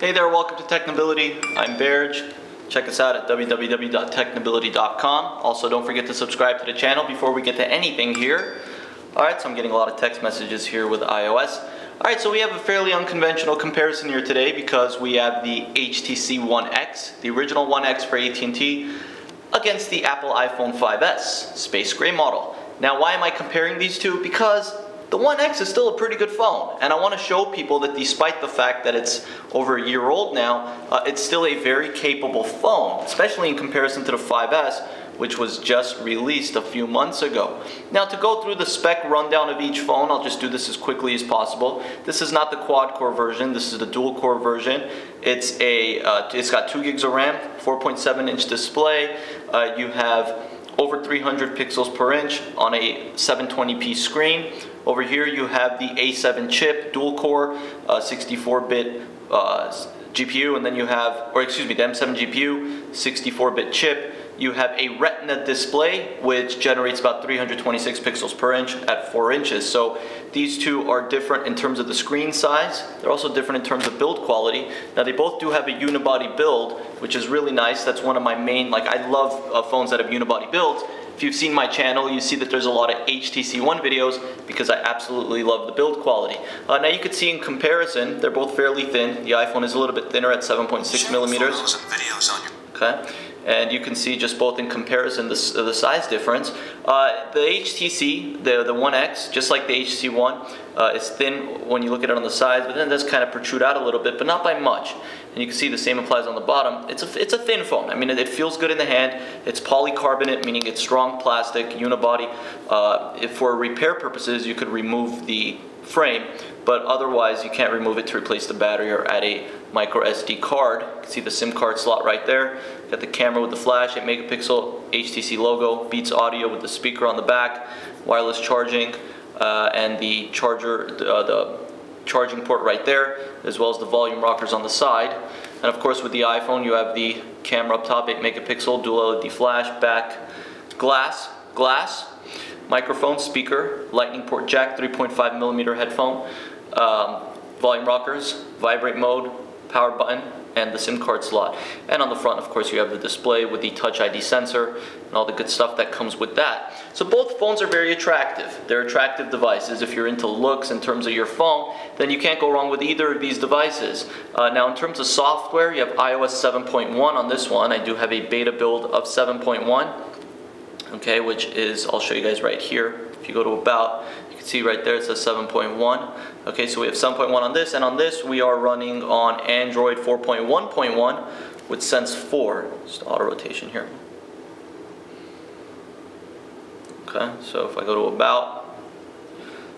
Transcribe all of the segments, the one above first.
Hey there, welcome to Technibility. I'm Berge. Check us out at www.technibility.com. Also, don't forget to subscribe to the channel before we get to anything here. Alright, so I'm getting a lot of text messages here with iOS. Alright, so we have a fairly unconventional comparison here today because we have the HTC One X, the original One X for AT&T, against the Apple iPhone 5S, space gray model. Now, why am I comparing these two? Because the One X is still a pretty good phone, and I want to show people that despite the fact that it's over a year old now, it's still a very capable phone, especially in comparison to the 5S, which was just released a few months ago. Now, to go through the spec rundown of each phone, I'll just do this as quickly as possible. This is not the quad-core version, this is the dual-core version. It's got 2 gigs of RAM, 4.7-inch display. You have over 300 pixels per inch on a 720p screen. Over here you have the A7 chip, dual-core, 64-bit GPU, and then you have, the M7 GPU, 64-bit chip. You have a Retina display, which generates about 326 pixels per inch at 4 inches. So these two are different in terms of the screen size. They're also different in terms of build quality. Now, they both do have a unibody build, which is really nice. That's one of my main, I love phones that have unibody builds. If you've seen my channel, you see that there's a lot of HTC One videos because I absolutely love the build quality. Now you can see in comparison, they're both fairly thin. The iPhone is a little bit thinner at 7.6 millimeters. Okay. And you can see just both in comparison the size difference. The HTC, the One X, just like the HTC One, is thin when you look at it on the sides, but then it does kind of protrude out a little bit, but not by much. And you can see the same applies on the bottom. It's a thin phone. I mean, it feels good in the hand. It's polycarbonate, meaning it's strong plastic, unibody. If for repair purposes, you could remove the frame, but otherwise you can't remove it to replace the battery or add a micro SD card. You can see the SIM card slot right there. Got the camera with the flash, 8 megapixel HTC logo, Beats audio with the speaker on the back, wireless charging, and the charger, the charging port right there, as well as the volume rockers on the side. And of course, with the iPhone, you have the camera up top, 8 megapixel, dual LED flash, back glass, microphone, speaker, lightning port jack, 3.5 millimeter headphone, volume rockers, vibrate mode, power button, and the SIM card slot. And on the front, of course, you have the display with the Touch ID sensor and all the good stuff that comes with that. So both phones are very attractive. They're attractive devices. If you're into looks in terms of your phone, then you can't go wrong with either of these devices. Now, in terms of software, you have iOS 7.1 on this one. I do have a beta build of 7.1. Okay, which is, I'll show you guys right here. If you go to About, you can see right there it says 7.1. Okay, so we have 7.1 on this, and on this we are running on Android 4.1.1 with Sense 4. Just auto rotation here. Okay, so if I go to About,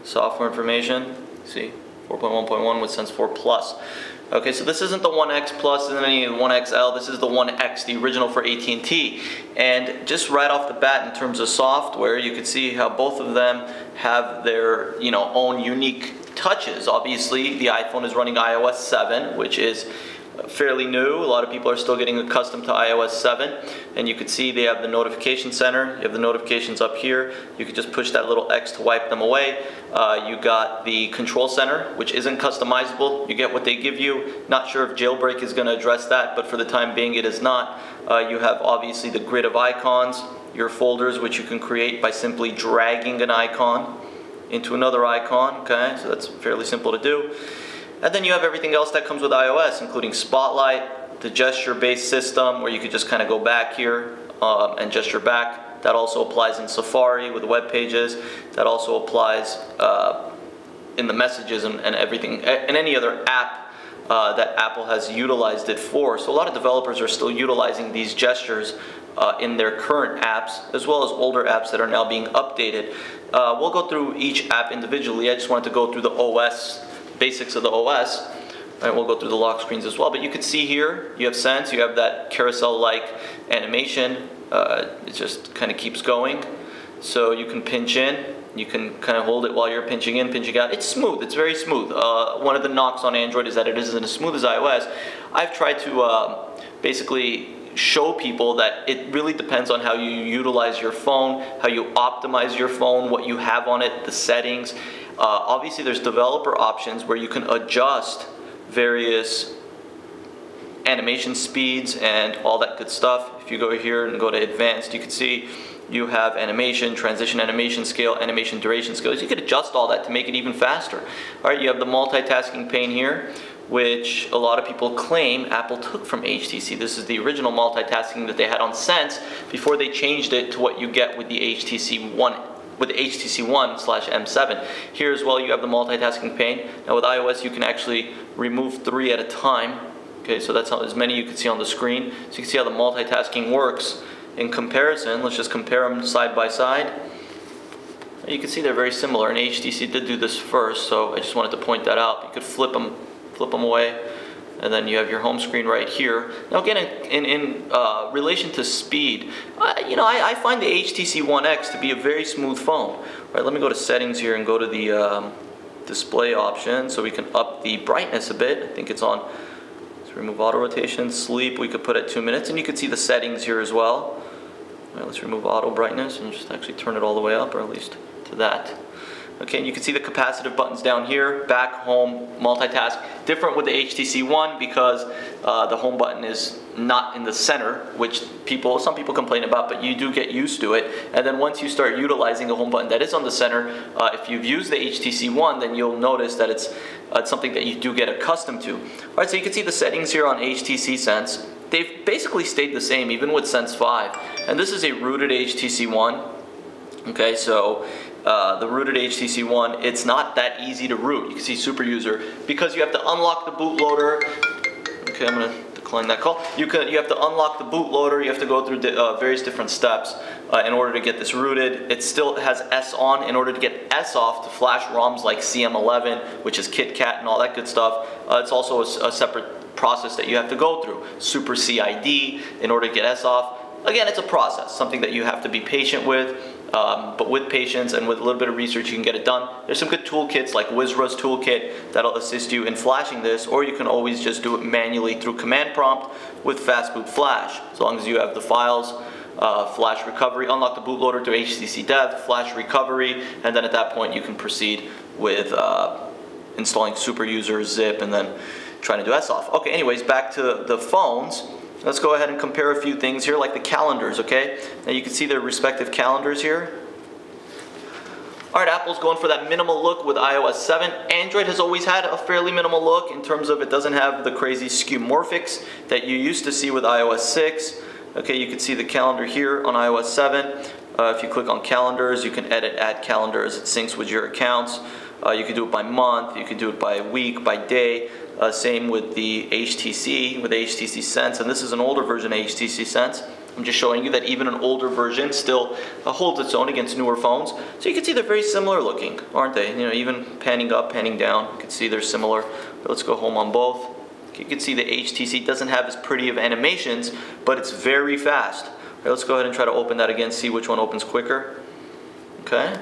software information, see 4.1.1 with Sense 4 Plus. Okay, so this isn't the One X Plus, isn't any of the One XL, this is the One X, the original for AT&T. And just right off the bat in terms of software, you can see how both of them have their own unique touches. Obviously, the iPhone is running iOS 7, which is fairly new. A lot of people are still getting accustomed to iOS 7, and you can see they have the notification center. You have the notifications up here. You can just push that little X to wipe them away. You got the control center, which isn't customizable. You get what they give you. Not sure if Jailbreak is going to address that, but for the time being it is not. You have obviously the grid of icons, your folders, which you can create by simply dragging an icon into another icon. Okay, so that's fairly simple to do. And then you have everything else that comes with iOS, including Spotlight, the gesture-based system where you could just kind of go back here and gesture back. That also applies in Safari with web pages. That also applies in the messages and everything, and any other app that Apple has utilized it for. So a lot of developers are still utilizing these gestures in their current apps, as well as older apps that are now being updated. We'll go through each app individually. I just wanted to go through the OS, basics of the OS. Right, we'll go through the lock screens as well. But you can see here, you have Sense, you have that carousel-like animation. It just kind of keeps going. So you can pinch in, you can kind of hold it while you're pinching in, pinching out. It's smooth, it's very smooth. One of the knocks on Android is that it isn't as smooth as iOS. I've tried to basically show people that it really depends on how you utilize your phone, how you optimize your phone, what you have on it, the settings. Obviously there's developer options where you can adjust various animation speeds and all that good stuff. If you go here and go to advanced, you can see you have animation, transition animation scale, animation duration scales. You can adjust all that to make it even faster. All right, you have the multitasking pane here, which a lot of people claim Apple took from HTC. This is the original multitasking that they had on Sense before they changed it to what you get with the HTC One, with the HTC One / M7. Here as well, you have the multitasking pane. Now with iOS, you can actually remove 3 at a time. Okay, so that's how, as many you can see on the screen. So you can see how the multitasking works. In comparison, let's just compare them side by side. You can see they're very similar, and HTC did do this first, so I just wanted to point that out. You could flip them away, and then you have your home screen right here. Now again, in relation to speed, I find the HTC One X to be a very smooth phone. All right, let me go to settings here and go to the display option so we can up the brightness a bit. I think it's on. Let's remove auto rotation, sleep, we could put at 2 minutes, and you can see the settings here as well. All right, let's remove auto brightness and just actually turn it all the way up, or at least to that. Okay, and you can see the capacitive buttons down here, back, home, multitask. Different with the HTC One because the home button is not in the center, which some people complain about, but you do get used to it. And then once you start utilizing the home button that is on the center, if you've used the HTC One, then you'll notice that it's something that you do get accustomed to. All right, so you can see the settings here on HTC Sense. They've basically stayed the same, even with Sense 5. And this is a rooted HTC One. Okay, so the rooted HTC One, it's not that easy to root. You can see super user because you have to unlock the bootloader. Okay, I'm going to decline that call. You have to unlock the bootloader. You have to go through various different steps in order to get this rooted. It still has S on. In order to get S off to flash ROMs like CM11, which is KitKat and all that good stuff, it's also a separate process that you have to go through. Super CID in order to get S off. Again, it's a process, something that you have to be patient with. But with patience and with a little bit of research, you can get it done. There's some good toolkits like Wizra's toolkit that'll assist you in flashing this, or you can always just do it manually through command prompt with fast boot flash. As long as you have the files, flash recovery, unlock the bootloader to HTC Dev, flash recovery, and then at that point you can proceed with installing super user, zip, and then trying to do S off. Okay, anyways, back to the phones. Let's go ahead and compare a few things here, like the calendars, okay? Now you can see their respective calendars here. All right, Apple's going for that minimal look with iOS 7. Android has always had a fairly minimal look in terms of it doesn't have the crazy skeuomorphics that you used to see with iOS 6. Okay, you can see the calendar here on iOS 7. If you click on calendars, you can add calendars. It syncs with your accounts. You can do it by month, you can do it by week, by day. Same with the HTC Sense, and this is an older version of HTC Sense. I'm just showing you that even an older version still holds its own against newer phones. So you can see they're very similar looking, aren't they? You know, even panning up, panning down, you can see they're similar. But let's go home on both. You can see the HTC doesn't have as pretty of animations, but it's very fast. Right, let's go ahead and try to open that again, see which one opens quicker. Okay,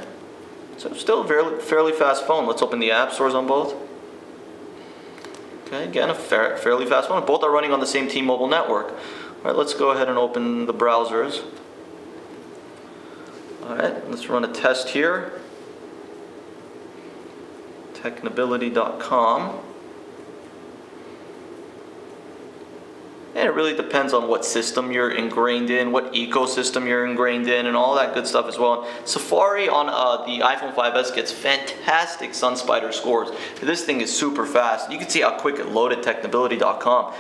so still a fairly fast phone. Let's open the app stores on both. Okay, again, a fairly fast one. Both are running on the same T-Mobile network. All right, let's go ahead and open the browsers. All right, let's run a test here. Technibility.com. And it really depends on what system you're ingrained in, what ecosystem you're ingrained in, and all that good stuff as well. Safari on the iPhone 5S gets fantastic SunSpider scores. This thing is super fast. You can see how quick it loaded. Technibility.com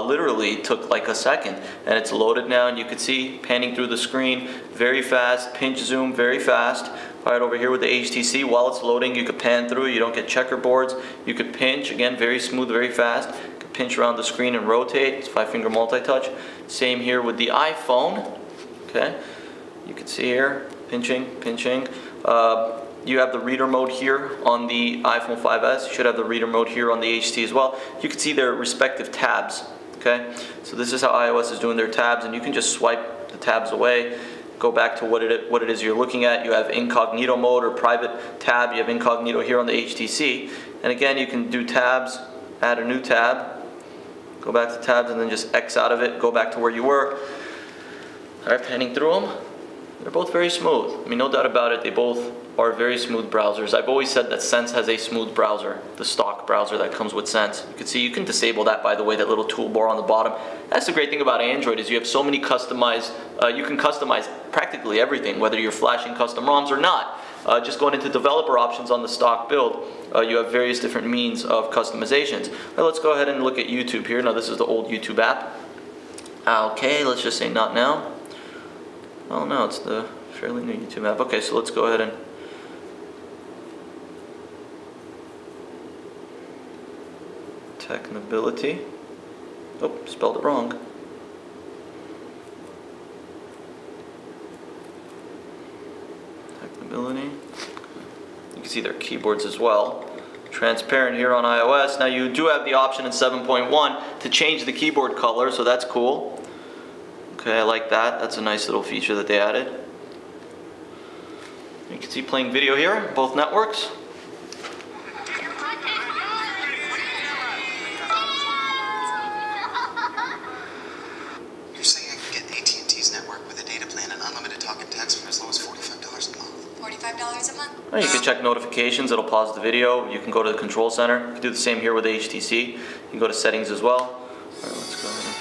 literally took like a second, and it's loaded now, and you can see panning through the screen, very fast, pinch zoom, very fast. All right, over here with the HTC, while it's loading, you could pan through, you don't get checkerboards. You could pinch, again, very smooth, very fast. Pinch around the screen and rotate. It's 5-finger multi-touch. Same here with the iPhone. Okay, you can see here, pinching. You have the reader mode here on the iPhone 5S. You should have the reader mode here on the HT as well. You can see their respective tabs. Okay, so this is how iOS is doing their tabs, and you can just swipe the tabs away. Go back to what it is you're looking at. You have incognito mode or private tab. You have incognito here on the HTC, and again, you can do tabs. Add a new tab. Go back to tabs and then just X out of it, go back to where you were. All right, panning through them. They're both very smooth. I mean, no doubt about it, they both are very smooth browsers. I've always said that Sense has a smooth browser, the stock browser that comes with Sense. You can see you can disable that, by the way, that little toolbar on the bottom. That's the great thing about Android, is you have so many customized, you can customize practically everything, whether you're flashing custom ROMs or not. Just going into developer options on the stock build, you have various different means of customizations. Now let's go ahead and look at YouTube here. Now this is the old YouTube app. Okay, let's just say not now. Oh no, it's the fairly new YouTube app. Okay, so let's go ahead and Technibility. Oh, spelled it wrong. Technibility. You can see their keyboards as well. Transparent here on iOS. Now you do have the option in 7.1 to change the keyboard color, so that's cool. Okay, I like that. That's a nice little feature that they added. You can see playing video here, both networks. You're saying I can get AT&T's network with a data plan and unlimited talk and text for as low as $45 a month. $45 a month? Well, you can check notifications, it'll pause the video. You can go to the control center. You can do the same here with HTC. You can go to settings as well. All right, let's go ahead.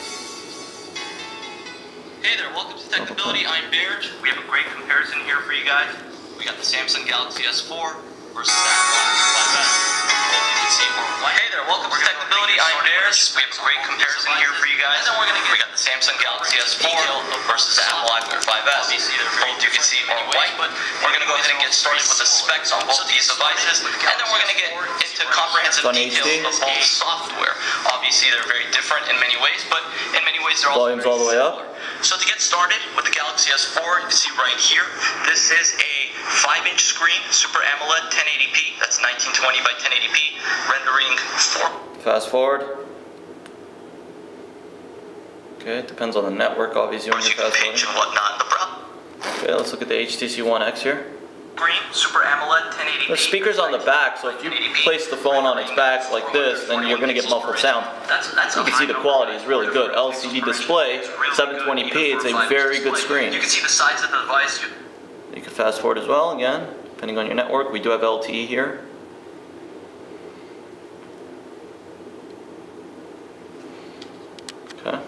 Hey there, welcome to Technibility. I'm Berge. We have a great comparison here for you guys. We got the Samsung Galaxy S4 versus the Apple iPhone 5S. You can see more white. Hey there, welcome to Technibility. I'm Berge. We have a great comparison here for you guys. We got the Samsung Galaxy S4 versus the Apple iPhone 5S. Both you can see more white, but we're going to go ahead and get started with the specs on both these devices, and then we're going to get into comprehensive details of both software. Obviously, they're very different in many ways, but in many ways they're also Volume's all the way up. So to get started with the Galaxy S4, you can see right here, this is a 5-inch screen, Super AMOLED 1080p. That's 1920 by 1080p, rendering 4. Fast forward. Okay, it depends on the network, obviously, when you're fast forwarding. And whatnot. Okay, let's look at the HTC One X here. Screen, Super AMOLED 1080p. The speaker's on the back, so if you place the phone on its back like this, then you're going to get muffled sound. You can see the quality is really good. LCD display, 720p, it's a very good screen. You can see the size of the device. You can fast forward as well, again, depending on your network. We do have LTE here. Okay.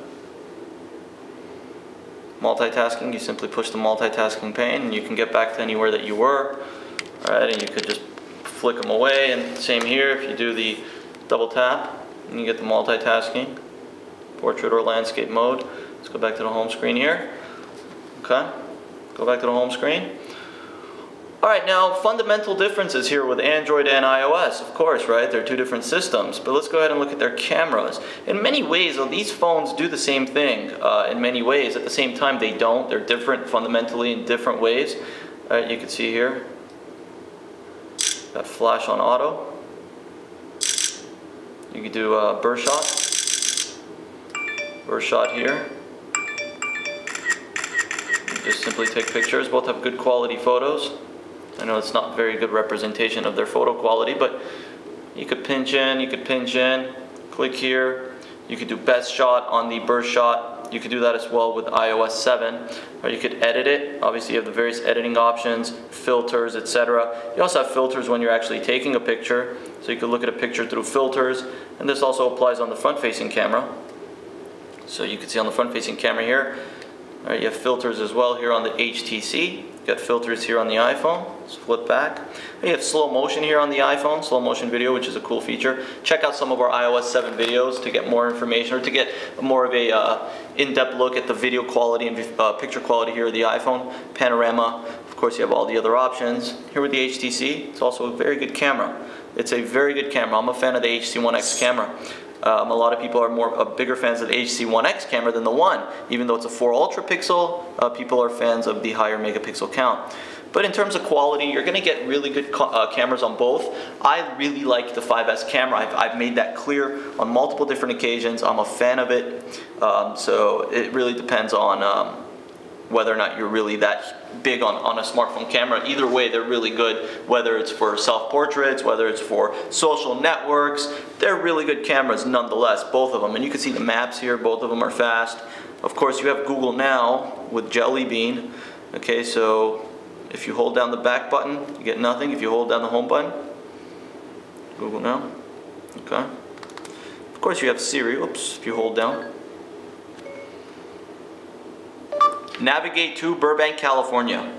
Multitasking, you simply push the multitasking pane and you can get back to anywhere that you were. Alright, and you could just flick them away, and same here if you do the double tap and you get the multitasking, portrait or landscape mode. Let's go back to the home screen here. Okay, go back to the home screen. Alright, now fundamental differences here with Android and iOS, of course, right? They're two different systems, but let's go ahead and look at their cameras. In many ways, these phones do the same thing in many ways. At the same time, they don't. They're different fundamentally in different ways. Alright, you can see here, got flash on auto. You can do burst shot here. You just simply take pictures. Both have good quality photos. I know it's not very good representation of their photo quality, but you could pinch in, click here. You could do best shot on the burst shot. You could do that as well with iOS 7, or you could edit it. Obviously you have the various editing options, filters, etc. You also have filters when you're actually taking a picture, so you could look at a picture through filters, and this also applies on the front-facing camera. So you can see on the front-facing camera here, all right, you have filters as well here on the HTC. You got filters here on the iPhone. Let's flip back. You have slow motion here on the iPhone, slow motion video, which is a cool feature. Check out some of our iOS 7 videos to get more information, or to get more of a in-depth look at the video quality and picture quality here of the iPhone. Panorama, of course you have all the other options. Here with the HTC, it's also a very good camera. It's a very good camera. I'm a fan of the HTC One X camera. A lot of people are bigger fans of the HTC One X camera than the One. Even though it's a 4 Ultra pixel, people are fans of the higher megapixel count. But in terms of quality, you're going to get really good cameras on both. I really like the 5S camera. I've made that clear on multiple different occasions. I'm a fan of it. So it really depends on whether or not you're really that big on a smartphone camera. Either way, they're really good, whether it's for self-portraits, whether it's for social networks. They're really good cameras nonetheless, both of them. And you can see the maps here, both of them are fast. Of course, you have Google Now with Jelly Bean. Okay, so If you hold down the back button, you get nothing. If you hold down the home button, Google Now. Okay. Of course you have Siri. Oops, if you hold down. Navigate to Burbank, California.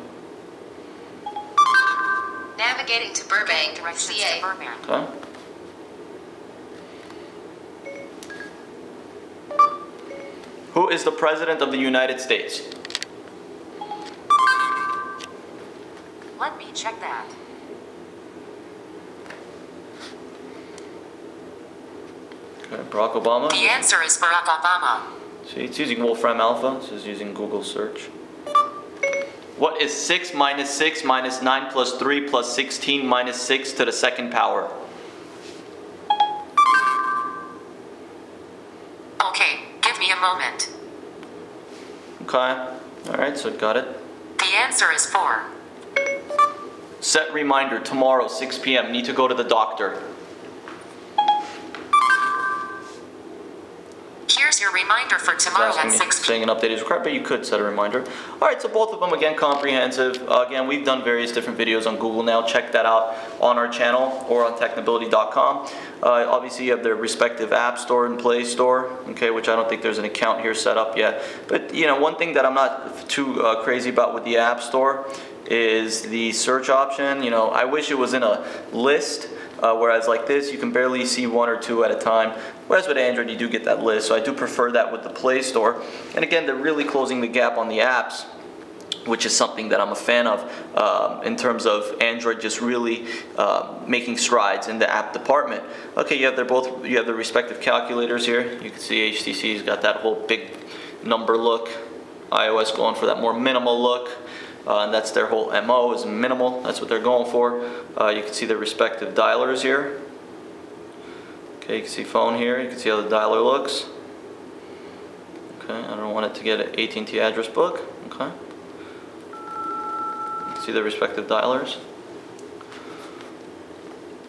Navigating to Burbank, directions to Burbank. Okay. Who is the President of the United States? Let me check that. Okay, Barack Obama. The answer is Barack Obama. See, it's using Wolfram Alpha. This is using Google search. What is 6 minus 6 minus 9 plus 3 plus 16 minus 6 to the second power? Okay, give me a moment. Okay. Alright, so got it. The answer is 4. Set reminder, tomorrow, 6 p.m. Need to go to the doctor. Here's your reminder for tomorrow at 6 p.m. Saying an update is required, but you could set a reminder. Alright, so both of them, again, comprehensive. Again, we've done various different videos on Google Now. Check that out on our channel or on Technibility.com. Obviously, you have their respective App Store and Play Store, okay, which I don't think there's an account here set up yet. But, you know, one thing that I'm not too crazy about with the App Store is the search option. You know, I wish it was in a list. Whereas like this, you can barely see 1 or 2 at a time. Whereas with Android, you do get that list. So I do prefer that with the Play Store. And again, they're really closing the gap on the apps, which is something that I'm a fan of in terms of Android just really making strides in the app department. Okay, you have the respective calculators here. You can see HTC's got that whole big number look. iOS going for that more minimal look. And that's their whole MO is minimal. That's what they're going for. You can see the respective dialers here. Okay, you can see phone here. You can see how the dialer looks. Okay, I don't want it to get an AT&T address book. Okay. You can see the respective dialers.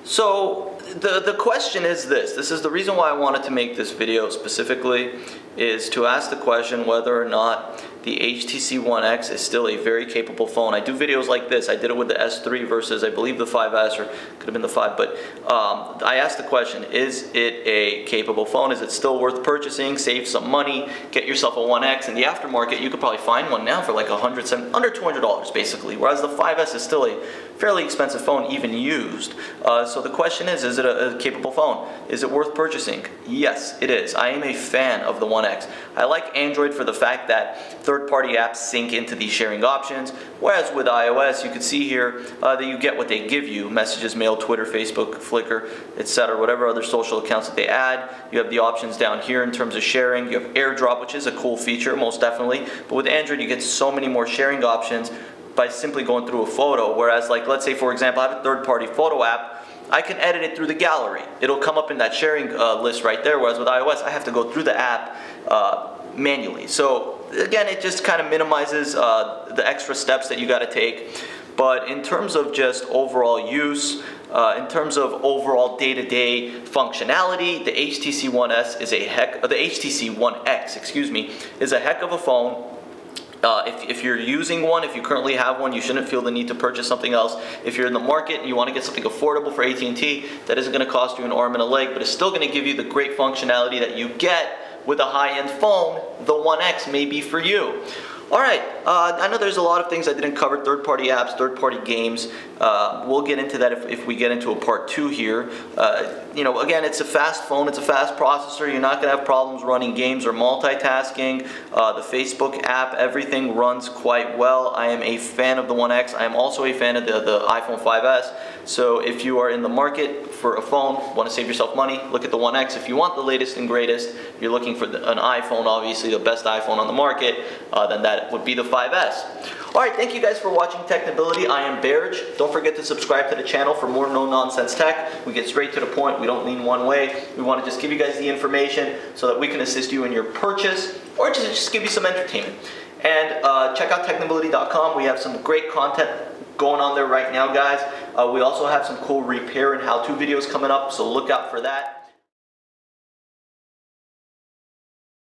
So the question is this. This is the reason why I wanted to make this video specifically, is to ask the question whether or not the HTC One X is still a very capable phone. I do videos like this. I did it with the S3 versus, I believe, the 5S, or could have been the 5. But I asked the question, is it a capable phone? Is it still worth purchasing? Save some money, get yourself a One X. In the aftermarket, you could probably find one now for like under $200 basically, whereas the 5S is still a fairly expensive phone, even used. So the question is it a capable phone? Is it worth purchasing? Yes, it is. I am a fan of the One X. I like Android for the fact that third-party apps sync into these sharing options, whereas with iOS, you can see here that you get what they give you: messages, mail, Twitter, Facebook, Flickr, etc., whatever other social accounts that they add. You have the options down here in terms of sharing. You have AirDrop, which is a cool feature, most definitely. But with Android, you get so many more sharing options by simply going through a photo, whereas like, let's say for example, I have a third-party photo app, I can edit it through the gallery. It'll come up in that sharing list right there, whereas with iOS, I have to go through the app manually. So again, it just kind of minimizes the extra steps that you got to take. But in terms of just overall use, in terms of overall day-to-day functionality, the HTC One S is the HTC One X, excuse me, is a heck of a phone. If you're using one, if you currently have one, you shouldn't feel the need to purchase something else. If you're in the market and you want to get something affordable for AT&T, that isn't going to cost you an arm and a leg, but it's still going to give you the great functionality that you get with a high-end phone. The One X may be for you. Alright, I know there's a lot of things I didn't cover: third-party apps, third-party games. We'll get into that if we get into a part 2 here. You know, again, it's a fast phone, it's a fast processor. You're not going to have problems running games or multitasking. The Facebook app, everything runs quite well. I am a fan of the One X. I am also a fan of the iPhone 5S. So if you are in the market for a phone, want to save yourself money, look at the One X. If you want the latest and greatest, you're looking for an iPhone, obviously the best iPhone on the market, then that would be the 5S. Alright, thank you guys for watching Technibility. I am Berge. Don't forget to subscribe to the channel for more no-nonsense tech. We get straight to the point. We don't lean one way. We want to just give you guys the information so that we can assist you in your purchase, or just give you some entertainment. And check out Technibility.com. We have some great content going on there right now, guys. We also have some cool repair and how-to videos coming up, so look out for that.